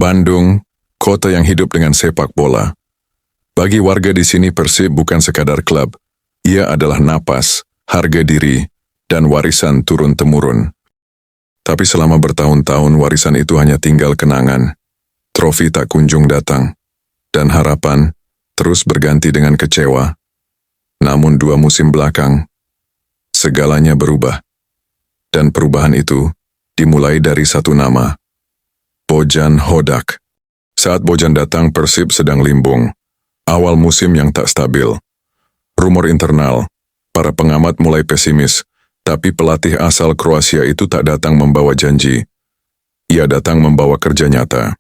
Bandung, kota yang hidup dengan sepak bola. Bagi warga di sini Persib bukan sekadar klub, ia adalah napas, harga diri, dan warisan turun-temurun. Tapi selama bertahun-tahun warisan itu hanya tinggal kenangan, trofi tak kunjung datang, dan harapan terus berganti dengan kecewa. Namun 2 musim belakang, segalanya berubah. Dan perubahan itu dimulai dari satu nama, Bojan Hodak. Saat Bojan datang, Persib sedang limbung. Awal musim yang tak stabil. Rumor internal, para pengamat mulai pesimis, tapi pelatih asal Kroasia itu tak datang membawa janji. Ia datang membawa kerja nyata.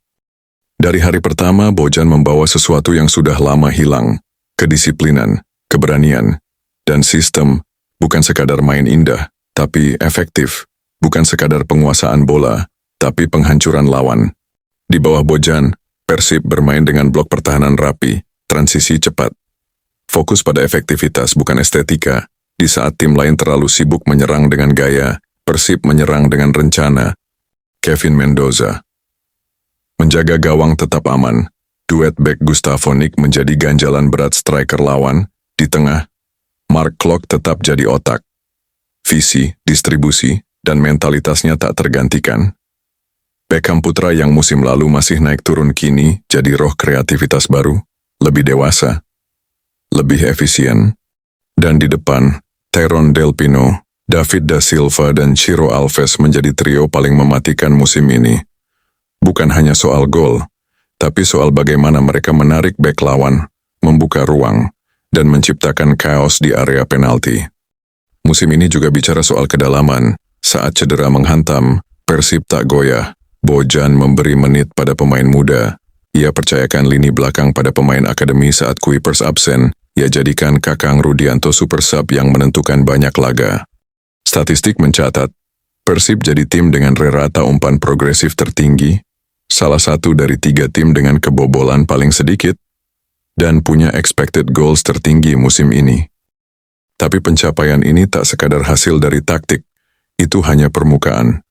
Dari hari pertama, Bojan membawa sesuatu yang sudah lama hilang, kedisiplinan, keberanian, dan sistem. Bukan sekadar main indah, tapi efektif. Bukan sekadar penguasaan bola, tapi penghancuran lawan. Di bawah Bojan, Persib bermain dengan blok pertahanan rapi, transisi cepat. Fokus pada efektivitas bukan estetika. Di saat tim lain terlalu sibuk menyerang dengan gaya, Persib menyerang dengan rencana. Kevin Mendoza menjaga gawang tetap aman. Duet bek Gustavo Nick menjadi ganjalan berat striker lawan. Di tengah, Mark Klok tetap jadi otak. Visi, distribusi, dan mentalitasnya tak tergantikan. Beckham Putra yang musim lalu masih naik turun kini jadi roh kreativitas baru, lebih dewasa, lebih efisien. Dan di depan, Tyrone Del Pino, David Da Silva, dan Ciro Alves menjadi trio paling mematikan musim ini. Bukan hanya soal gol, tapi soal bagaimana mereka menarik bek lawan, membuka ruang, dan menciptakan chaos di area penalti. Musim ini juga bicara soal kedalaman. Saat cedera menghantam, Persib tak goyah. Bojan memberi menit pada pemain muda. Ia percayakan lini belakang pada pemain akademi saat Kuipers absen. Ia jadikan Kakang Rudianto super sub yang menentukan banyak laga. Statistik mencatat, Persib jadi tim dengan rata umpan progresif tertinggi, salah satu dari 3 tim dengan kebobolan paling sedikit, dan punya expected goals tertinggi musim ini. Tapi pencapaian ini tak sekadar hasil dari taktik, itu hanya permukaan.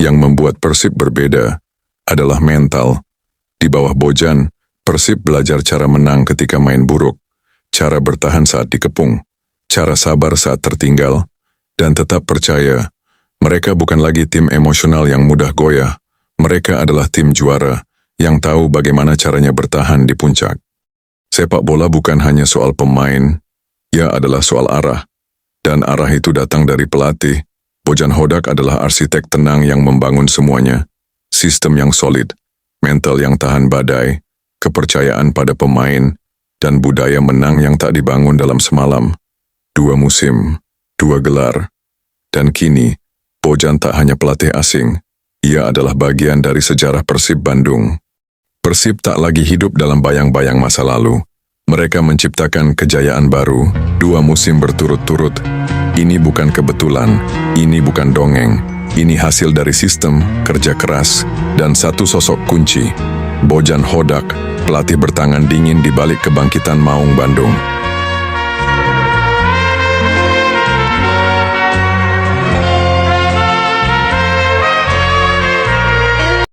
Yang membuat Persib berbeda adalah mental. Di bawah Bojan, Persib belajar cara menang ketika main buruk, cara bertahan saat dikepung, cara sabar saat tertinggal, dan tetap percaya. Mereka bukan lagi tim emosional yang mudah goyah, mereka adalah tim juara yang tahu bagaimana caranya bertahan di puncak. Sepak bola bukan hanya soal pemain, ia adalah soal arah. Dan arah itu datang dari pelatih. Bojan Hodak adalah arsitek tenang yang membangun semuanya. Sistem yang solid, mental yang tahan badai, kepercayaan pada pemain, dan budaya menang yang tak dibangun dalam semalam. 2 musim, 2 gelar. Dan kini, Bojan tak hanya pelatih asing, ia adalah bagian dari sejarah Persib Bandung. Persib tak lagi hidup dalam bayang-bayang masa lalu. Mereka menciptakan kejayaan baru, 2 musim berturut-turut. Ini bukan kebetulan, ini bukan dongeng. Ini hasil dari sistem, kerja keras, dan satu sosok kunci. Bojan Hodak, pelatih bertangan dingin di balik kebangkitan Maung Bandung.